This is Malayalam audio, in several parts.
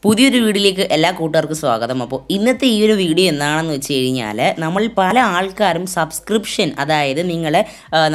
പുതിയൊരു വീഡിയോയിലേക്ക് എല്ലാ കൂട്ടുകാർക്കും സ്വാഗതം. അപ്പോൾ ഇന്നത്തെ ഈ ഒരു വീഡിയോ എന്താണെന്ന് വെച്ച് കഴിഞ്ഞാൽ നമ്മൾ പല ആൾക്കാരും സബ്സ്ക്രിപ്ഷൻ, അതായത് നിങ്ങൾ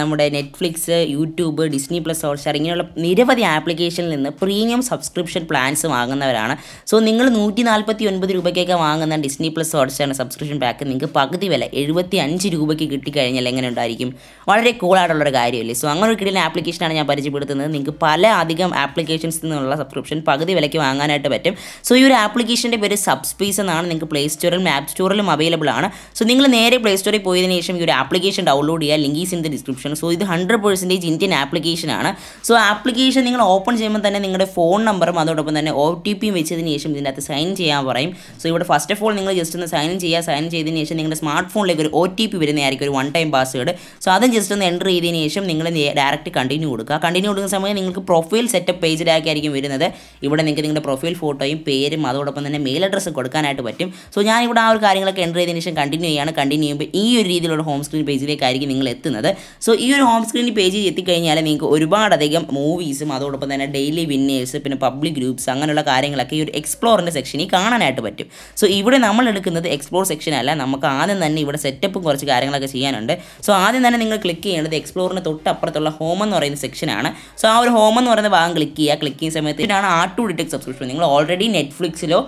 നമ്മുടെ Netflix, YouTube, Disney plus, Hotstar ഇങ്ങനെയുള്ള നിരവധി ആപ്ലിക്കേഷനിൽ നിന്ന് പ്രീമിയം സബ്സ്ക്രിപ്ഷൻ പ്ലാൻസ് വാങ്ങുന്നവരാണ്. സോ നിങ്ങൾ 149 രൂപയ്ക്കൊക്കെ വാങ്ങുന്ന ഡിസ്നി പ്ലസ്, ഹോട്ട്സ്റ്റാറിൻ്റെ സബ്സ്ക്രിപ്ഷൻ പാക്ക് നിങ്ങൾക്ക് പകുതി വില 75 രൂപയ്ക്ക് കിട്ടിക്കഴിഞ്ഞാൽ എങ്ങനെ ഉണ്ടായിരിക്കും? വളരെ കൂളായിട്ടുള്ളൊരു കാര്യമല്ലേ? സോ അങ്ങനെ ഒരു കിടിലൻ ആപ്ലിക്കേഷനാണ് ഞാൻ പരിചയപ്പെടുത്തുന്നത്. നിങ്ങൾക്ക് പല അധികം ആപ്ലിക്കേഷൻസിൽ നിന്നുള്ള സബ്സ്ക്രിപ്ഷൻ പകുതി വിലയ്ക്ക് വാങ്ങാനായിട്ട് പറ്റും. സോ ഈ ഒരു ആപ്ലിക്കേഷൻ്റെ പേര് സബ്സ്പേസ് എന്നാണ്. നിങ്ങൾക്ക് പ്ലേ സ്റ്റോറിലും ആപ്പ് സ്റ്റോറിലും അവൈലബിൾ ആണ്. സോ നിങ്ങൾ നേരെ പ്ലേ സ്റ്റോറിൽ പോയതിനു ശേഷം ഈ ഒരു ആപ്ലിക്കേഷൻ ഡൗൺലോഡ് ചെയ്യുക. Link is in the description. So ഇത് 100% ഇന്ത്യൻ ആപ്ലിക്കേഷനാണ്. സോ ആപ്ലിക്കേഷൻ നിങ്ങൾ ഓപ്പൺ ചെയ്യുമ്പോൾ തന്നെ നിങ്ങളുടെ ഫോൺ നമ്പറും അതോടൊപ്പം തന്നെ OTP വെച്ചതിന് ശേഷം ഇതിനകത്ത് സൈൻ ചെയ്യാൻ പറയും. സോ ഇവിടെ ഫസ്റ്റ് ഓഫ് ഓൾ നിങ്ങൾ ജസ്റ്റ് ഒന്ന് സൈൻ ചെയ്യുക. സൈൻ ചെയ്തതിന് ശേഷം നിങ്ങളുടെ സ്മാർട്ട് ഫോണിലേക്ക് ഒരു OTP വരുന്നതായിരിക്കും, ഒരു 1 ടൈം പാസ്വേഡ്. സോ അതും ജസ്റ്റ് ഒന്ന് എൻ്റർ ചെയ്തതിന് ശേഷം നിങ്ങൾ ഡയറക്റ്റ് കണ്ടിന്യൂ കൊടുക്കുക. കണ്ടിന്യൂ കൊടുക്കുന്ന സമയം നിങ്ങൾക്ക് പ്രൊഫൈൽ സെറ്റപ്പ് പേജിലായിരിക്കും വരുന്നത്. ഇവിടെ നിങ്ങൾക്ക് നിങ്ങളുടെ പ്രൊഫൈൽ ഫോട്ടോയും പേരും അതോടൊപ്പം തന്നെ മെയിൽ അഡ്രസ്സ് കൊടുക്കാനായിട്ട് പറ്റും. സോ ഞാനിവിടെ ആ ഒരു കാര്യങ്ങളൊക്കെ എൻ്റർ ചെയ്തതിന് ശേഷം കണ്ടിന്യൂ ചെയ്യാണ്. കണ്ടിന്യൂ ചെയ്യുമ്പോൾ ഈ ഒരു രീതിയിലുള്ള ഹോം സ്ക്രീൻ പേജിലേക്കായിരിക്കും നിങ്ങൾ എത്തുന്നത്. സോ ഈ ഒരു ഹോം സ്ക്രീൻ പേജിൽ എത്തിക്കഴിഞ്ഞാൽ നിങ്ങൾക്ക് ഒരുപാടധികം മൂവീസും അതോടൊപ്പം തന്നെ ഡെയിലി വിന്നേഴ്സ്, പിന്നെ പബ്ലിക് ഗ്രൂപ്പ്സ്, അങ്ങനെയുള്ള കാര്യങ്ങളൊക്കെ ഈ ഒരു എക്സ്പ്ലോറിൻ്റെ സെക്ഷനിൽ കാണാനായിട്ട് പറ്റും. സോ ഇവിടെ നമ്മൾ എടുക്കുന്നത് എക്സ്പ്ലോർ സെക്ഷൻ അല്ല. നമുക്ക് ആദ്യം തന്നെ ഇവിടെ സെറ്റപ്പും കുറച്ച് കാര്യങ്ങളൊക്കെ ചെയ്യാനുണ്ട്. സോ ആദ്യം തന്നെ നിങ്ങൾ ക്ലിക്ക് ചെയ്യേണ്ടത് എക്സ്പ്ലോറിന് തൊട്ടപ്പുറത്തുള്ള ഹോം എന്ന് പറയുന്ന സെക്ഷനാണ്. സോ ആ ഒരു ഹോം എന്ന് പറയുന്ന ഭാഗം ക്ലിക്ക് ചെയ്യുക. ക്ലിക്ക് ചെയ്യുന്ന സമയത്ത് ഇതാണ് R2 സബ്സ്ക്രിപ്ഷൻ. നിങ്ങൾ ഓൾറെഡി നെറ്റ്ഫ്ലിക്സിലോ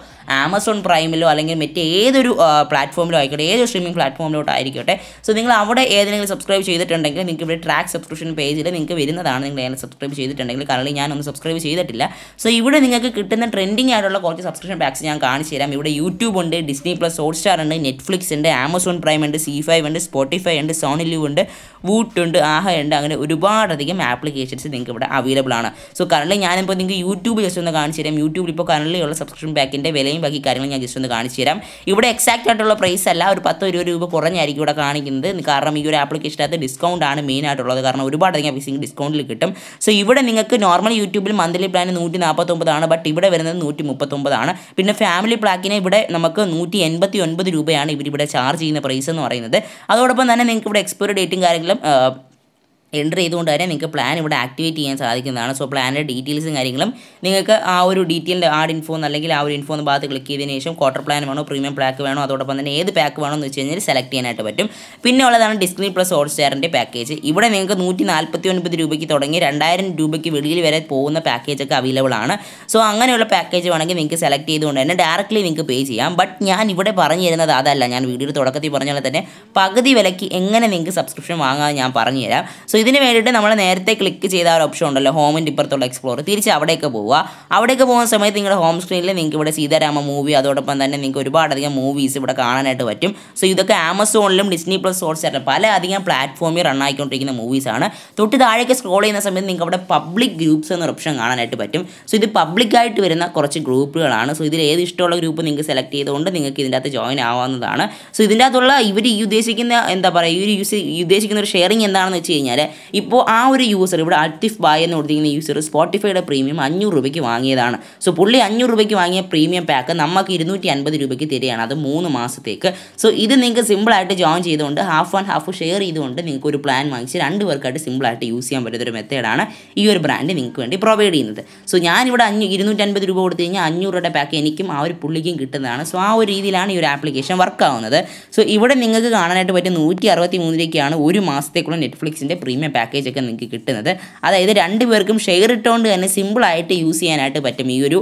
ആമസോൺ പ്രൈമിലോ അല്ലെങ്കിൽ മറ്റേ ഏതൊരു പ്ലാറ്റ്ഫോമിലോ ആയിക്കോട്ടെ, ഏതൊരു സ്ട്രീമിംഗ് പ്ലാറ്റ്ഫോമിലോട്ട് ആയിരിക്കട്ടെ, സോ നിങ്ങൾ അവിടെ ഏതെങ്കിലും സബ്സ്ക്രൈബ് ചെയ്തിട്ടുണ്ടെങ്കിൽ നിങ്ങൾക്ക് ഇവിടെ ട്രാക്ക് സബ്സ്ക്രിപ്ഷൻ പേജിൽ നിങ്ങൾക്ക് വരുന്നതാണ്. നിങ്ങൾ ഏതെങ്കിലും സബ്സ്ക്രൈബ് ചെയ്തിട്ടുണ്ടെങ്കിൽ, കാരണം ഞാനൊന്നും സബ്സ്ക്രൈബ് ചെയ്തിട്ടില്ല. സോ ഇവിടെ നിങ്ങൾക്ക് കിട്ടുന്ന ട്രെൻഡിങ് ആയിട്ടുള്ള കുറച്ച് സബ്സ്ക്രിപ്ഷൻ പാക്സ് ഞാൻ കാണിച്ചു തരാം. ഇവിടെ യൂട്യൂബ് ഉണ്ട്, ഡിസ്നി പ്ലസ്, ഹോട്ട്സ്റ്റാർ ഉണ്ട്, നെറ്റ്ഫ്ലിക്സ് ഉണ്ട്, ആമസോൺ പ്രൈം ഉണ്ട്, C5 ഉണ്ട്, സ്പോട്ടിഫൈ ഉണ്ട്, സോണി ലിവ് ഉണ്ട്, വൂട്ട് ഉണ്ട്, ആഹ ഉണ്ട്. അങ്ങനെ ഒരുപാടധികം ആപ്ലിക്കേഷൻസ് നിങ്ങൾക്ക് ഇവിടെ അവൈലബിൾ ആണ്. സോ കറൻറ്റ്ലി ഞാനിപ്പോൾ നിങ്ങൾക്ക് യൂട്യൂബ് ജസ്റ്റ് ഒന്ന് കാണിച്ചു തരാം. യൂട്യൂബിൽ ഇപ്പോൾ കറൻറ്റ്ലി ഉള്ള സബ്സ്ക്രിപ്ഷൻ പാക്കിൻ്റെ വിലയും ബാക്കി കാര്യങ്ങൾ ഞാൻ ജസ്റ്റ് ഒന്ന് കാണിച്ചു തരാം. ഇവിടെ എക്സാക്റ്റ് ആയിട്ടുള്ള പ്രൈസ് അല്ല, ഒരു 10-20 രൂപ കുറഞ്ഞായിരിക്കും ഇവിടെ കാണിക്കുന്നത്. കാരണം ഈ ഒരു ആപ്ലിക്കേഷനകത്ത് ഡിസ്കൗണ്ട് ആണ് മെയിൻ ആയിട്ടുള്ളത്. കാരണം ഒരുപാടധികം പൈസ ഡിസ്കൗണ്ടിൽ കിട്ടും. സോ ഇവിടെ നിങ്ങൾക്ക് നോർമൽ യൂട്യൂബിൽ മന്ത്ലി പ്ലാൻ 149 ആണ്, ബട്ട് ഇവിടെ വരുന്നത് 139 ആണ്. പിന്നെ ഫാമിലി പ്ലാക്കിന് ഇവിടെ നമുക്ക് 189 രൂപയാണ് ഇവരിവിടെ ചാർജ് ചെയ്യുന്ന പ്രൈസ് എന്ന് പറയുന്നത്. അതോടൊപ്പം തന്നെ നിങ്ങൾക്ക് ഇവിടെ എക്സ്പയറി ഡേറ്റും കാര്യങ്ങളും എൻ്റർ ചെയ്തുകൊണ്ട് തന്നെ നിങ്ങൾക്ക് പ്ലാൻ ഇവിടെ ആക്ടിവേറ്റ് ചെയ്യാൻ സാധിക്കുന്നതാണ്. സോ പ്ലാനിൻ്റെ ഡീറ്റെയിൽസും കാര്യങ്ങളും നിങ്ങൾക്ക് ആ ഒരു ഡീറ്റെയിലിൻ്റെ ആഡ് ഇൻഫോ അല്ലെങ്കിൽ ആ ഒരു ഇൻഫോ എന്ന ഭാഗത്ത് ക്ലിക്ക് ചെയ്തതിന് ശേഷം ക്വാർട്ടർ പ്ലാൻ വേണോ, പ്രീമിയം പാക്ക് വേണോ, അതോടൊപ്പം തന്നെ ഏത് പാക്ക് വേണോ എന്ന് വെച്ച് കഴിഞ്ഞാൽ സെലക്ട് ചെയ്യാനായിട്ട് പറ്റും. പിന്നെ ഉള്ളതാണ് ഡിസ്നി പ്ലസ് ഹോട്ട്സ്റ്റാറിൻ്റെ പാക്കേജ്. ഇവിടെ നിങ്ങൾക്ക് 149 രൂപയ്ക്ക് തുടങ്ങി 2000 രൂപയ്ക്ക് വെളിയിൽ വരെ പോകുന്ന പാക്കേജൊക്കെ അവൈലബിൾ ആണ്. സോ അങ്ങനെയുള്ള പാക്കേജ് വേണമെങ്കിൽ നിങ്ങൾക്ക് സെലക്ട് ചെയ്തുകൊണ്ട് തന്നെ ഡയറക്റ്റ്ലി നിങ്ങൾക്ക് പേ ചെയ്യാം. ബട്ട് ഞാൻ ഇവിടെ പറഞ്ഞു തരുന്നത് അതല്ല. ഞാൻ വീഡിയോയുടെ തുടക്കത്തിൽ പറഞ്ഞ പോലെ തന്നെ പകുതി വിലയ്ക്ക് എങ്ങനെ നിങ്ങൾക്ക് സബ്സ്ക്രിപ്ഷൻ വാങ്ങാൻ ഞാൻ പറഞ്ഞു തരാം. സോ ഇതിന് വേണ്ടിയിട്ട് നമ്മൾ നേരത്തെ ക്ലിക്ക് ചെയ്ത ആ ഒരു ഓപ്ഷൻ ഉണ്ടല്ലോ, ഹോമിൻ്റെ ഇപ്പുറത്തുള്ള എക്സ്പ്ലോർ, തിരിച്ച് അവിടേക്ക് പോവുക. അവിടേക്ക് പോകുന്ന സമയത്ത് നിങ്ങളുടെ ഹോം സ്ക്രീനിൽ നിങ്ങൾക്ക് ഇവിടെ സീതാരാമ മൂവി, അതോടൊപ്പം തന്നെ നിങ്ങൾക്ക് ഒരുപാടധികം മൂവീസ് ഇവിടെ കാണാനായിട്ട് പറ്റും. സോ ഇതൊക്കെ ആമസോണിലും ഡിസ്നി പ്ലസ്, ഹോട്ട്സ്റ്റാറിലും പല അധികം പ്ലാറ്റ്ഫോമിൽ റൺ ആയിക്കൊണ്ടിരിക്കുന്ന മൂവീസാണ്. തൊട്ട് താഴേക്ക് സ്ക്രോൾ ചെയ്യുന്ന സമയത്ത് നിങ്ങൾക്ക് അവിടെ പബ്ലിക് ഗ്രൂപ്പ്സ് എന്നൊരു ഓപ്ഷൻ കാണാനായിട്ട് പറ്റും. സോ ഇത് പബ്ലിക്കായിട്ട് വരുന്ന കുറച്ച് ഗ്രൂപ്പുകളാണ്. സോ ഇതിൽ ഏത് ഇഷ്ടമുള്ള ഗ്രൂപ്പ് നിങ്ങൾക്ക് സെലക്ട് ചെയ്തുകൊണ്ട് നിങ്ങൾക്ക് ഇതിൻ്റെ അകത്ത് ജോയിൻ ആവാവുന്നതാണ്. സോ ഇതിൻ്റെ അകത്തുള്ള ഇവർ ഈ ഉദ്ദേശിക്കുന്ന എന്താ പറയുക, ഉദ്ദേശിക്കുന്ന ഒരു ഷെയറിംഗ് എന്താണെന്ന് വെച്ച് കഴിഞ്ഞാൽ, ഇപ്പോൾ ആ ഒരു യൂസർ ഇവിടെ അൽത്തിഫ് ബായ് എന്ന് കൊടുത്തിരിക്കുന്ന യൂസർ സ്പോട്ടിഫൈയുടെ പ്രീമിയം 500 രൂപയ്ക്ക് വാങ്ങിയതാണ്. സോ പുള്ളി 500 രൂപയ്ക്ക് വാങ്ങിയ പ്രീമിയം പാക്ക് നമുക്ക് 250 രൂപയ്ക്ക് തരികയാണ്, അത് 3 മാസത്തേക്ക്. സോ ഇത് നിങ്ങൾക്ക് സിമ്പിളായിട്ട് ജോയിൻ ചെയ്തുകൊണ്ട് ഹാഫ് ആൻഡ് ഹാഫ് ഷെയർ ചെയ്തുകൊണ്ട് നിങ്ങൾക്ക് ഒരു പ്ലാൻ വാങ്ങിച്ച് 2 പേർക്കായിട്ട് സിമ്പിളായിട്ട് യൂസ് ചെയ്യാൻ പറ്റുന്ന ഒരു മെത്തേഡാണ് ഈ ഒരു ബ്രാൻഡ് നിങ്ങൾക്ക് വേണ്ടി പ്രൊവൈഡ് ചെയ്യുന്നത്. സോ ഞാനിവിടെ 250 രൂപ കൊടുത്തു കഴിഞ്ഞാൽ 500 രൂപയുടെ പാക്ക് എനിക്കും ആ ഒരു പുള്ളിക്കും കിട്ടുന്നതാണ്. സോ ആ ഒരു രീതിയിലാണ് ഈ ഒരു ആപ്ലിക്കേഷൻ വർക്ക് ആവുന്നത്. സോ ഇവിടെ നിങ്ങൾക്ക് കാണാനായിട്ട് പറ്റും 163 രൂപയ്ക്കാണ് ഒരു മാസത്തേക്കുള്ള നെറ്റ്ഫ്ലിക്സിൻ്റെ പ്രീമിയം പാക്കേജൊക്കെ നിങ്ങൾക്ക് കിട്ടുന്നത്. അതായത് 2 പേർക്കും ഷെയർ ഇട്ടുകൊണ്ട് തന്നെ സിമ്പിളായിട്ട് യൂസ് ചെയ്യാനായിട്ട് പറ്റും ഈ ഒരു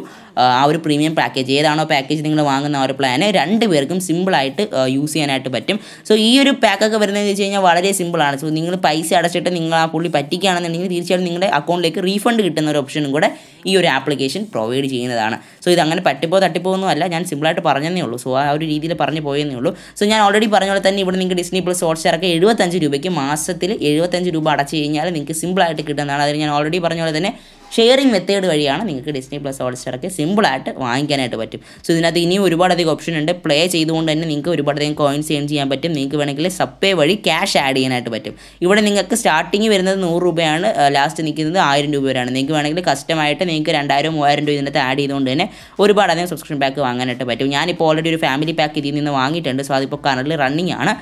ആ ഒരു പ്രീമിയം പാക്കേജ്. ഏതാണോ പാക്കേജ് നിങ്ങൾ വാങ്ങുന്ന ആ ഒരു പ്ലാന് 2 പേർക്കും സിമ്പിളായിട്ട് യൂസ് ചെയ്യാനായിട്ട് പറ്റും. സോ ഈ ഒരു പാക്കൊക്കെ വരുന്നതെന്ന് വെച്ച് കഴിഞ്ഞാൽ വളരെ സിമ്പിളാണ്. സോ നിങ്ങൾ പൈസ അടച്ചിട്ട് നിങ്ങൾ ആ പുള്ളി പറ്റിക്കുകയാണെന്നുണ്ടെങ്കിൽ തീർച്ചയായിട്ടും നിങ്ങളുടെ അക്കൗണ്ടിലേക്ക് റീഫണ്ട് കിട്ടുന്ന ഒരു ഓപ്ഷനും കൂടെ ഈ ഒരു ആപ്ലിക്കേഷൻ പ്രൊവൈഡ് ചെയ്യുന്നതാണ്. സോ ഇതങ്ങനെ തട്ടിപ്പോ ഒന്നും അല്ല, ഞാൻ സിമ്പിളായിട്ട് പറഞ്ഞതേ ഉള്ളൂ. സോ ആ ഒരു രീതിയിൽ പറഞ്ഞു പോയെന്നേ ഉള്ളൂ. സോ ഞാൻ ഓൾറെഡി പറഞ്ഞ പോലെ തന്നെ ഇവിടെ നിങ്ങൾക്ക് ഡിസ്നി പ്ലസ്, ഹോട്ട്സ്റ്റാറൊക്കെ 75 രൂപയ്ക്ക് മാസത്തിൽ 75 രൂപ അടച്ചു കഴിഞ്ഞാൽ നിങ്ങൾക്ക് സിമ്പിളായിട്ട് കിട്ടുന്നതാണ്. അതിന് ഞാൻ ഓൾറെഡി പറഞ്ഞ പോലെ തന്നെ ഷെയറിംഗ് മെത്തേഡ് വഴിയാണ് നിങ്ങൾക്ക് ഡിസ്നി പ്ലസ്, ഹോട്ട്സ്റ്റാറൊക്കെ സിമ്പിളായിട്ട് വാങ്ങിക്കാനായിട്ട് പറ്റും. സോ ഇതിനകത്ത് ഇനിയും ഒരുപാടധികം ഓപ്ഷൻ ഉണ്ട്. പ്ലേ ചെയ്തുകൊണ്ട് തന്നെ നിങ്ങൾക്ക് ഒരുപാടധികം കോയിൻസ് ഏൺ ചെയ്യാൻ പറ്റും. നിങ്ങൾക്ക് വേണമെങ്കിൽ സബ്പേ വഴി ക്യാഷ് ആഡ് ചെയ്യാനായിട്ട് പറ്റും. ഇവിടെ നിങ്ങൾക്ക് സ്റ്റാർട്ടിങ് വരുന്നത് 100 രൂപയാണ്, ലാസ്റ്റ് നിൽക്കുന്നത് 1000 രൂപ വരെയാണ്. നിങ്ങൾക്ക് വേണമെങ്കിൽ കസ്റ്റമായിട്ട് നിങ്ങൾക്ക് 2000-3000 രൂപ ഇതിനകത്ത് ആഡ് ചെയ്തുകൊണ്ട് തന്നെ ഒരുപാടധികം സബ്സ്ക്രിപ്ഷൻ പാക്ക് വാങ്ങാനായിട്ട് പറ്റും. ഞാനിപ്പോൾ ഓൾറെഡി ഒരു ഫാമിലി പാക്ക് ഇതിൽ നിന്ന് വാങ്ങിയിട്ടുണ്ട്. സോ അതിപ്പോൾ കറൻറ്റ്ലി റണ്ണിങ് ആണ്.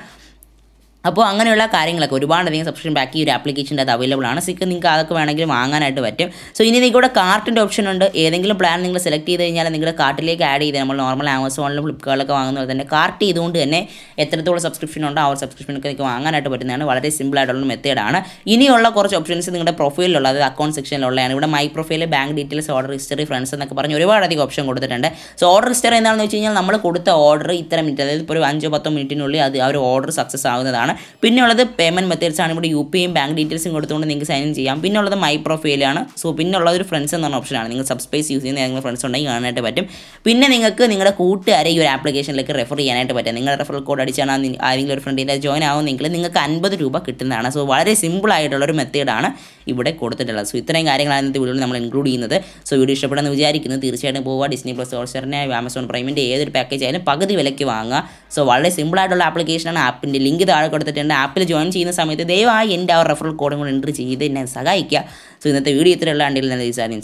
അപ്പോൾ അങ്ങനെയുള്ള കാര്യങ്ങളൊക്കെ ഒരുപാടധികം സബ്സ്ക്രിപ്ഷൻ പാക്ക് ഈ ഒരു ആപ്ലിക്കേഷൻ്റെ അത് അവൈലബിൾ ആണ്. നിങ്ങൾക്ക് അതൊക്കെ വേണമെങ്കിൽ വാങ്ങാനായിട്ട് പറ്റും. സോ ഇനി നിങ്ങളുടെ കാർട്ടിൻ്റെ ഓപ്ഷൻ ഉണ്ട്. ഏതെങ്കിലും പ്ലാൻ നിങ്ങൾ സെലക്ട് ചെയ്ത് കഴിഞ്ഞാൽ നിങ്ങളുടെ കാർട്ടിലേക്ക് ആഡ് ചെയ്ത് നമ്മൾ നോർമൽ ആമസോണിലും ഫ്ലിപ്കാർട്ടിലൊക്കെ വാങ്ങുന്നത് തന്നെ കാർട്ട് ചെയ്തുകൊണ്ട് തന്നെ എത്രത്തോളം സബ്സ്ക്രിപ്ഷൻ ഉണ്ടോ ആ ഒരു സബ്സ്ക്രിപ്ഷനൊക്കെ നിങ്ങൾക്ക് വാങ്ങാനായിട്ട് പറ്റുന്നതാണ്. വളരെ സിമ്പിൾ ആയിട്ടുള്ള മെത്തേഡാണ്. ഇനിയുള്ള കുറച്ച് ഓപ്ഷൻസ് നിങ്ങളുടെ പ്രൊഫൈലിലുള്ള അതായത് അക്കൗണ്ട് സെക്ഷനിലുള്ളതാണ്. ഇവിടെ my profile, bank details, order history, friends എന്നൊക്കെ പറഞ്ഞ് ഒരുപാടധികം ഓപ്ഷൻ കൊടുത്തിട്ടുണ്ട്. സോ ഓർഡർ ഹിസ്റ്ററി എന്താണെന്ന് വെച്ച് കഴിഞ്ഞാൽ നമ്മൾ കൊടുത്ത ഓർഡർ ഇത്ര മിനിറ്റ് അതായത് ഇപ്പോൾ ഒരു 5-10 മിനിറ്റിനുള്ളിൽ ആ ഒരു ഓർഡർ സക്സസ് ആകുന്നതാണ്. പിന്നെ ഉള്ളത് പേയ്മെൻറ്റ് മെത്തേഡ്സ് ആണ്. ഇവിടെ UPIയും ബാങ്ക് ഡീറ്റെയിൽസും കൊടുത്തുകൊണ്ട് നിങ്ങൾക്ക് സൈൻ ഇൻ ചെയ്യാം. പിന്നെ ഉള്ളത് മൈ പ്രൊഫൈലാണ്. സോ പിന്നെ ഉള്ളത് ഒരു ഫ്രണ്ട്സ് എന്ന് പറഞ്ഞ ഓപ്ഷനാണ്. നിങ്ങൾ സബ്സ്പേസ് യൂസ് ചെയ്യുന്ന ഏതെങ്കിലും ഫ്രണ്ട്സ് ഉണ്ടെങ്കിൽ കാണാനായിട്ട് പറ്റും. പിന്നെ നിങ്ങൾക്ക് നിങ്ങളുടെ കൂട്ടുകാരെ ഈ ഒരു ആപ്ലിക്കേഷനിലേക്ക് റെഫർ ചെയ്യാനായിട്ട് പറ്റും. നിങ്ങളുടെ റെഫറൽ കോഡ് അടിച്ചാണ് ആരെങ്കിലും ഒരു ഫ്രണ്ടിൻ്റെ ജോയിൻ ആവുമെങ്കിൽ നിങ്ങൾക്ക് 50 രൂപ കിട്ടുന്നതാണ്. സോ വളരെ സിമ്പിൾ ആയിട്ടുള്ളൊരു മെത്തേഡാണ് ഇവിടെ കൊടുത്തിട്ടുള്ളത്. സോ ഇത്രയും കാര്യങ്ങളാണ് ഇന്നത്തെ വീഡിയോയിൽ നമ്മൾ ഇൻക്ലൂഡ് ചെയ്യുന്നത്. സോ വീഡിയോ ഇഷ്ടപ്പെടുമെന്ന് വിചാരിക്കുന്നു. തീർച്ചയായിട്ടും പോവുക. ഡിസ്നി പ്ലസ് ഹോട്ട്സ്റ്റാറിനെ ആമസോൺ പ്രൈമിൻ്റെ ഏതൊരു പാക്കേജ് ആയാലും പകുതി വിലയ്ക്ക് വാങ്ങുക. സോ വളരെ സിമ്പിൾ ആയിട്ടുള്ള ആപ്ലിക്കേഷനാണ്. ആപ്പിൻ്റെ ലിങ്ക് താഴെ കൊടുത്തിട്ടുണ്ട്. ആപ്പിൽ ജോയിൻ ചെയ്യുന്ന സമയത്ത് ദയവായി എൻ്റെ ആ റെഫറൽ കോഡും കൂടെ എൻട്രി ചെയ്ത് എന്നെ സഹായിക്കുക. സോ ഇന്നത്തെ വീഡിയോ ഇത്രയുള്ള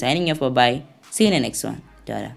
signing off. Bye. See you next one. Tata.